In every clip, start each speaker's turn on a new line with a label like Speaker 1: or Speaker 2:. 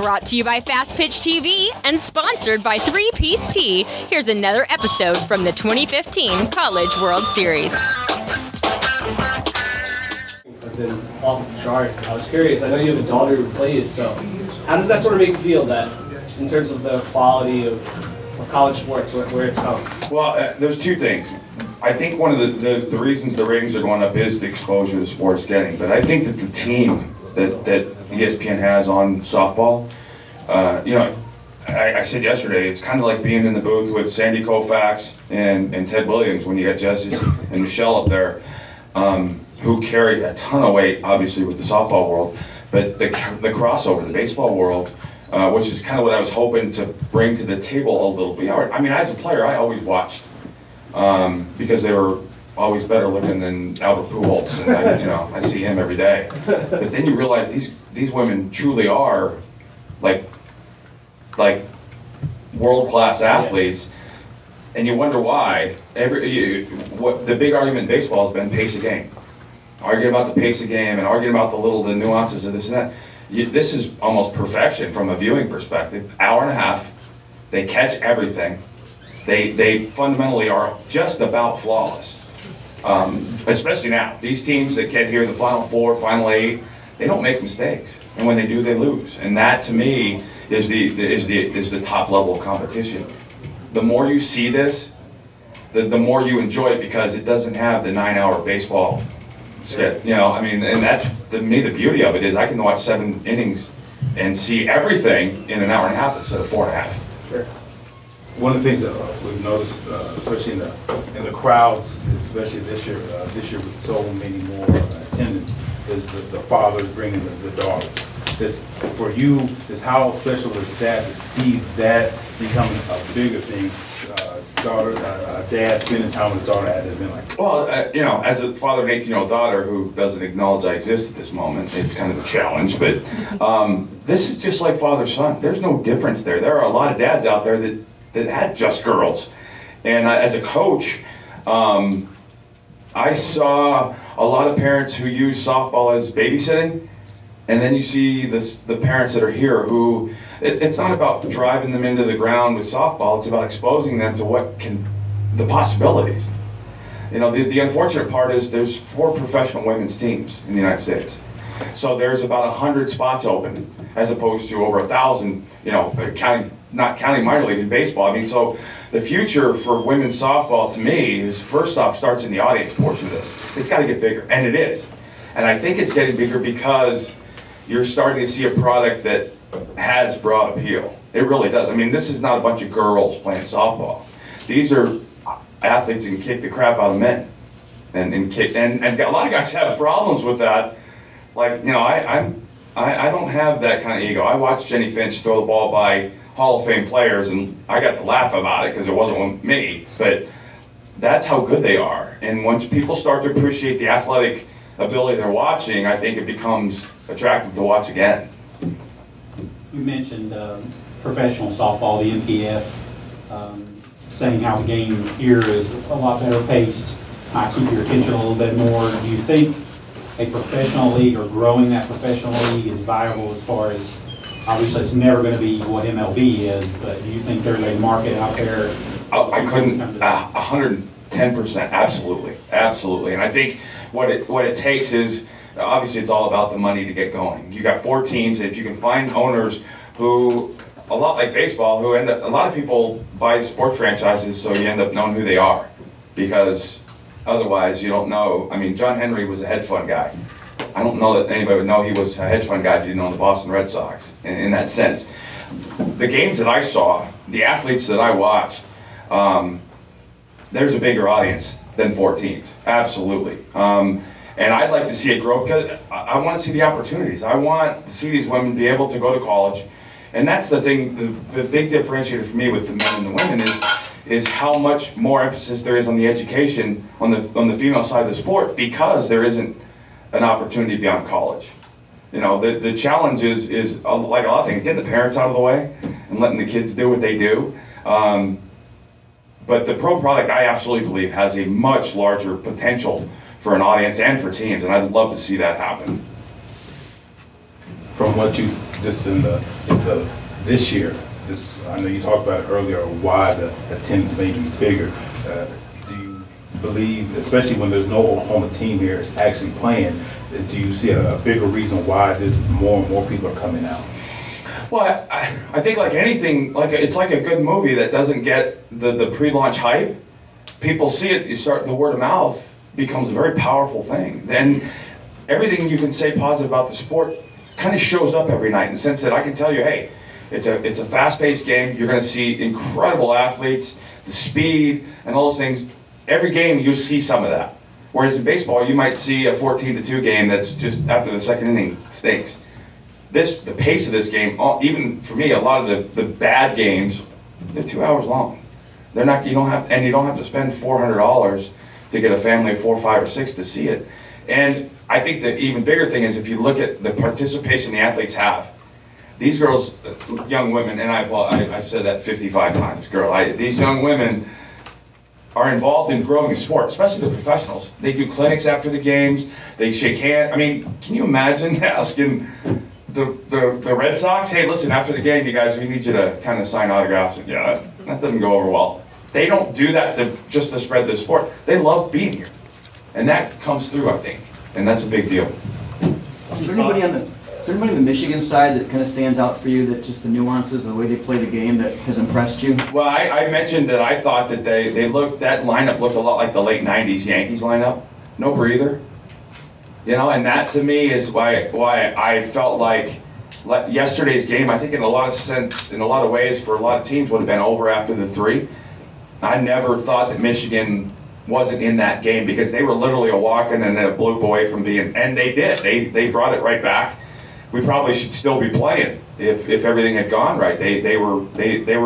Speaker 1: Brought to you by Fastpitch TV and sponsored by 3-Piece Tea, here's another episode from the 2015 College World Series.
Speaker 2: I've been off the chart. I was curious, I know you have a daughter who plays, so how does that sort of make you feel, that in terms of the quality of college sports, where it's come?
Speaker 3: Well, there's two things. I think one of the reasons the ratings are going up is the exposure the sport's getting, but I think that the team that ESPN has on softball, I said yesterday, it's kind of like being in the booth with Sandy Koufax and Ted Williams when you got Jesse and Michelle up there, who carry a ton of weight, obviously, with the softball world, but the crossover, the baseball world, which is kind of what I was hoping to bring to the table a little bit. I mean, as a player, I always watched because they were always better looking than Albert Pujols, and I see him every day. But then you realize these women truly are like world-class athletes, and you wonder why. What the big argument in baseball has been pace of game. Arguing about the pace of game and arguing about the nuances of this and that. This is almost perfection from a viewing perspective. Hour and a half, they catch everything. They fundamentally are just about flawless. Especially now, these teams that get here in the Final Four, Final Eight, they don't make mistakes, and when they do, they lose. And that, to me, is the top level of competition. The more you see this, the more you enjoy it, because it doesn't have the 9-hour baseball skit. And that's to me the beauty of it is I can watch 7 innings and see everything in an hour and a half instead of 4.5.
Speaker 2: Sure.
Speaker 4: One of the things that we've noticed, especially in the crowds, especially this year with so many more attendance, is the fathers bringing the daughters. For you, how special is that to see that becoming a bigger thing? Dad spending time with his daughter had been like.
Speaker 3: Well, as a father of an 18-year-old daughter who doesn't acknowledge I exist at this moment, it's kind of a challenge. But this is just like father-son. There's no difference there. There are a lot of dads out there that had just girls, and as a coach, I saw a lot of parents who use softball as babysitting, and then you see the parents that are here who, it's not about driving them into the ground with softball, it's about exposing them to the possibilities. The unfortunate part is there's 4 professional women's teams in the United States. So there's about 100 spots open, as opposed to over 1,000, not counting minor league in baseball. So the future for women's softball, to me, is first off starts in the audience portion of this. It's got to get bigger, and it is. And I think it's getting bigger because you're starting to see a product that has broad appeal. It really does. This is not a bunch of girls playing softball. These are athletes who can kick the crap out of men, and a lot of guys have problems with that. I don't have that kind of ego. I watched Jenny Finch throw the ball by Hall of Fame players, and I got to laugh about it because it wasn't me, but that's how good they are. And once people start to appreciate the athletic ability they're watching, I think it becomes attractive to watch again.
Speaker 5: You mentioned professional softball, the MPF, saying how the game here is a lot better paced, might keep your attention a little bit more. Do you think a professional league or growing that professional league is viable as far as, obviously it's never going to be what MLB is, but do you think there's a market out there?
Speaker 3: I couldn't, 110%, absolutely. And I think what it takes is, obviously it's all about the money to get going. You got 4 teams, if you can find owners who, a lot like baseball, who end up, a lot of people buy sports franchises so you end up knowing who they are, because otherwise you don't know. John Henry was a hedge fund guy. I don't know that anybody would know he was a hedge fund guy if you didn't know the Boston Red Sox. In that sense, the games that I saw, the athletes that I watched, there's a bigger audience than 4 teams, absolutely. And I'd like to see it grow because I want to see the opportunities. I want to see these women be able to go to college. And that's the thing, the big differentiator for me with the men and the women is how much more emphasis there is on the education on the female side of the sport, because there isn't an opportunity beyond college. The challenge is like a lot of things, getting the parents out of the way and letting the kids do what they do. But the pro product, I absolutely believe, has a much larger potential for an audience and for teams, and I'd love to see that happen.
Speaker 4: From what you've just in the this year, I know you talked about it earlier, why the attendance may be bigger. Do you believe, especially when there's no Oklahoma team here actually playing, do you see a bigger reason why there's more and more people are coming out?
Speaker 3: Well, I think like anything, it's like a good movie that doesn't get the pre-launch hype. People see it, the word of mouth becomes a very powerful thing. Then everything you can say positive about the sport kind of shows up every night in the sense that I can tell you, hey, it's a fast-paced game. You're going to see incredible athletes, the speed, and all those things. Every game you'll see some of that. Whereas in baseball, you might see a 14-2 game that's just after the second inning stinks. The pace of this game, even for me, a lot of the bad games, they're 2 hours long. You don't have to spend $400 to get a family of 4, 5, or 6 to see it. And I think the even bigger thing is if you look at the participation the athletes have. These girls, young women, and I've said that 55 times, these young women are involved in growing the sport, especially the professionals. They do clinics after the games, they shake hands. I mean, can you imagine asking the Red Sox, hey, listen, after the game, you guys, we need you to kind of sign autographs. And, yeah, that doesn't go over well. They don't do that just to spread the sport. They love being here. And that comes through, I think. And that's a big deal.
Speaker 6: Is there anybody on the Michigan side that kind of stands out for you, that just the nuances, the way they play the game, that has impressed you?
Speaker 3: Well, I mentioned that I thought that that lineup looked a lot like the late 90s Yankees lineup. No breather. And that to me is why I felt like yesterday's game, I think in a lot of ways, for a lot of teams would have been over after the 3. I never thought that Michigan wasn't in that game because they were literally a walking and a bloop away from being, and they did. They brought it right back. We probably should still be playing if everything had gone right. They were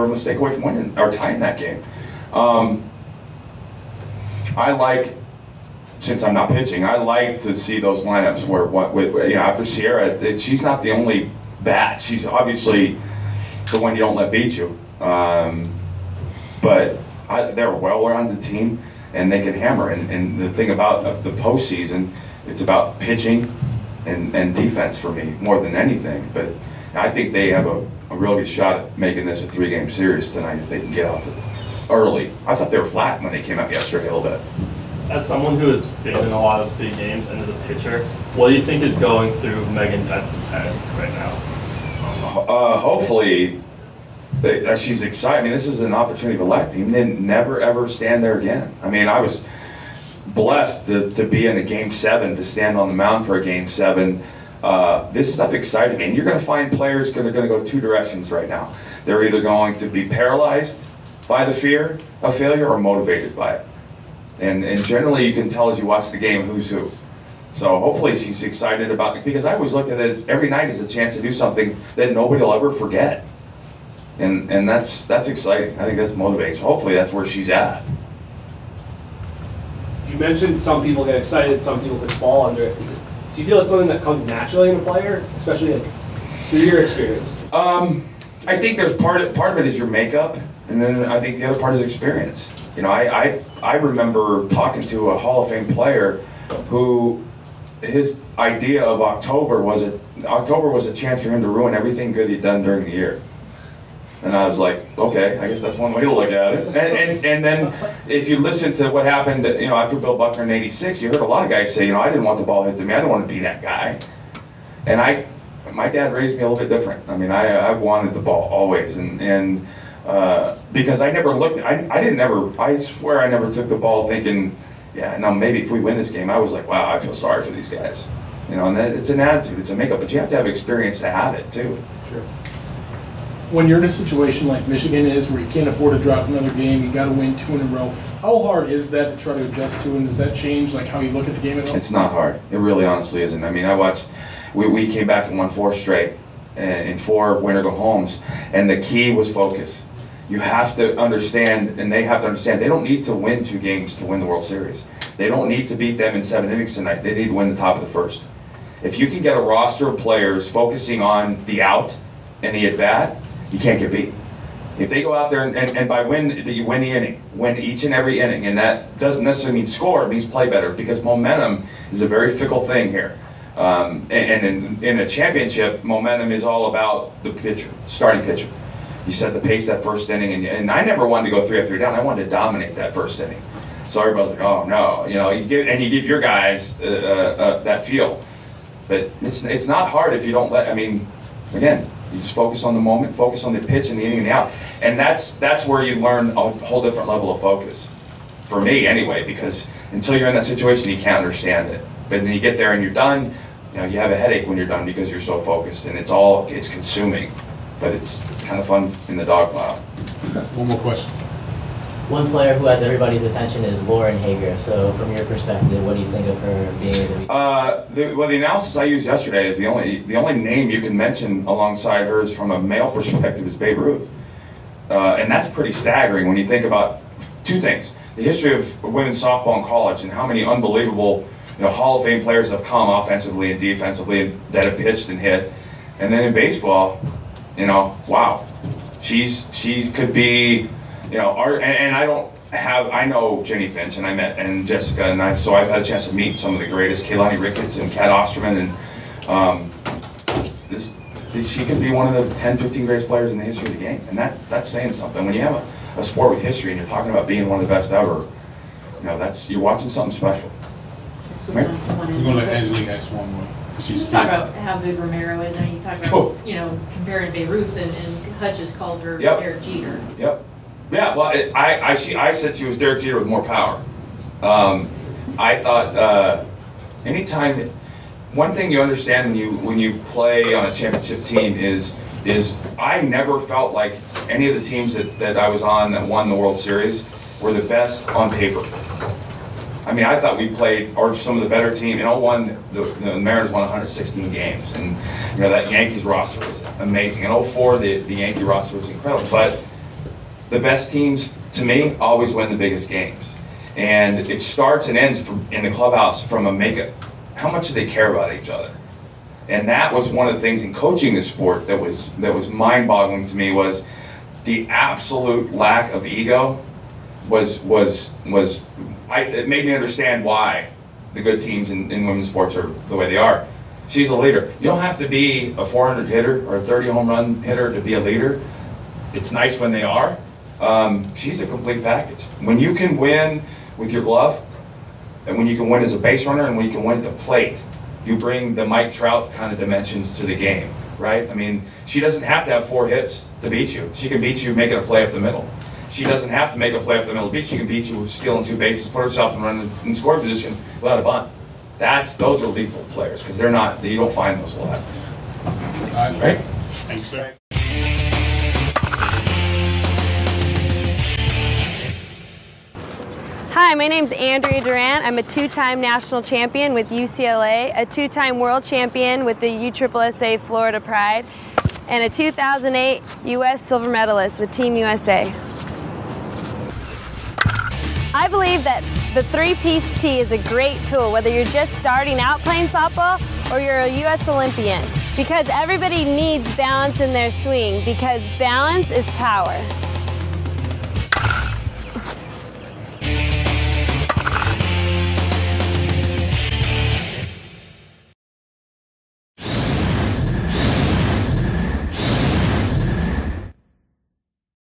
Speaker 3: a mistake away from winning or tying that game. I like, since I'm not pitching, I like to see those lineups where after Sierra, she's not the only bat. She's obviously the one you don't let beat you. But they're a well-rounded team, and they can hammer. And the thing about the postseason, it's about pitching and defense for me more than anything. But I think they have a real good shot at making this a 3-game series tonight if they can get off it early. I thought they were flat when they came out yesterday a little bit.
Speaker 7: As someone who has been in a lot of big games and as a pitcher, what do you think is going through Megan Benson's head right now?
Speaker 3: Hopefully, she's excited. I mean, this is an opportunity to elect. You never ever stand there again. I mean, I was blessed to be in a Game 7, to stand on the mound for a Game 7. This stuff excited me. And you're going to find players that are going to go 2 directions right now. They're either going to be paralyzed by the fear of failure or motivated by it. And generally you can tell as you watch the game who's who. So hopefully she's excited about it, because I always looked at it as every night as a chance to do something that nobody will ever forget. And that's exciting. I think that's motivating. So hopefully that's where she's at.
Speaker 2: You mentioned some people get excited, some people could fall under it. Do you feel it's something that comes naturally in a player, especially through your experience?
Speaker 3: I think there's part of it is your makeup, and then I think the other part is experience. I remember talking to a Hall of Fame player who his idea of October was a chance for him to ruin everything good he'd done during the year. And I was like, okay, I guess that's one way to look at it. And then if you listen to what happened, after Bill Buckner in '86, you heard a lot of guys say, I didn't want the ball hit to me. I didn't want to be that guy. And my dad raised me a little bit different. I mean, I wanted the ball always, and because I never looked. I swear I never took the ball thinking, yeah, no, maybe if we win this game. I was like, wow, I feel sorry for these guys. And it's an attitude, it's a makeup, but you have to have experience to have it too.
Speaker 8: Sure. When you're in a situation like Michigan is, where you can't afford to drop another game, you got to win 2 in a row. How hard is that to try to adjust to, and does that change how you look at the game at all?
Speaker 3: It's not hard. It really, honestly, isn't. I mean, I watched. We came back and won 4 straight, in 4 winner-go-homes, and the key was focus. You have to understand, and they have to understand, they don't need to win 2 games to win the World Series. They don't need to beat them in 7 innings tonight. They need to win the top of the first. If you can get a roster of players focusing on the out and the at-bat, you can't get beat. If they go out there and by win, you win the inning, win each and every inning, and that doesn't necessarily mean score, it means play better, because momentum is a very fickle thing here. And in a championship, momentum is all about the pitcher, starting pitcher. You set the pace that first inning, and I never wanted to go 3 up, 3 down. I wanted to dominate that first inning. So everybody's like, oh no, you give your guys that feel. But it's not hard if you don't let. I mean, again, you just focus on the moment, focus on the pitch and the inning and the out, and that's where you learn a whole different level of focus. For me, anyway, because until you're in that situation, you can't understand it. But then you get there and you're done. You have a headache when you're done because you're so focused, and it's consuming. But it's kind of fun in the dog pile.
Speaker 9: One more question.
Speaker 10: One player who has everybody's attention is Lauren Haeger. So from your perspective, what do you think of her being able to be?
Speaker 3: Well, the analysis I used yesterday is the only name you can mention alongside hers from a male perspective is Babe Ruth. And that's pretty staggering when you think about two things. The history of women's softball in college and how many unbelievable Hall of Fame players have come offensively and defensively that have pitched and hit. And then in baseball, wow, she could be, and I know Jenny Finch and Jessica, and so I've had a chance to meet some of the greatest, Keilani Ricketts and Kat Osterman, and she could be one of the 10, 15 greatest players in the history of the game, and that's saying something. When you have a sport with history and you're talking about being one of the best ever, you're watching something special.
Speaker 9: We're going to let Angelique ask one more.
Speaker 11: You talk about how good Romero is, and you talk about, comparing Babe Ruth, and Hutch has called her Derek Jeter.
Speaker 3: Yep. Yeah, well, I said she was Derek Jeter with more power. I thought anytime, one thing you understand when you play on a championship team is I never felt like any of the teams that I was on that won the World Series were the best on paper. I mean, I thought we played, or some of the better team. In 01, the Mariners won 116 games, and that Yankees roster was amazing. In 04, the Yankee roster was incredible. But the best teams, to me, always win the biggest games. And it starts and ends in the clubhouse from a makeup. How much do they care about each other? And that was one of the things in coaching the sport that was mind-boggling to me, was the absolute lack of ego. It made me understand why the good teams in women's sports are the way they are. She's a leader. You don't have to be a 400 hitter or a 30 home run hitter to be a leader. It's nice when they are. She's a complete package. When you can win with your glove, and when you can win as a base runner, and when you can win at the plate, you bring the Mike Trout kind of dimensions to the game, right? I mean, she doesn't have to have 4 hits to beat you. She can beat you making a play up the middle. She doesn't have to make a play up the middle of the beat. She can beat you with stealing 2 bases, put herself in running in scoring position without a bunt. Those are lethal players, because you don't find those a lot. Right?
Speaker 9: Thanks, sir.
Speaker 12: Hi, my name's Andrea Durant. I'm a 2-time national champion with UCLA, a 2-time world champion with the USSSA Florida Pride, and a 2008 U.S. silver medalist with Team USA. I believe that the 3-piece tee is a great tool, whether you're just starting out playing softball or you're a U.S. Olympian, because everybody needs balance in their swing, because balance is power.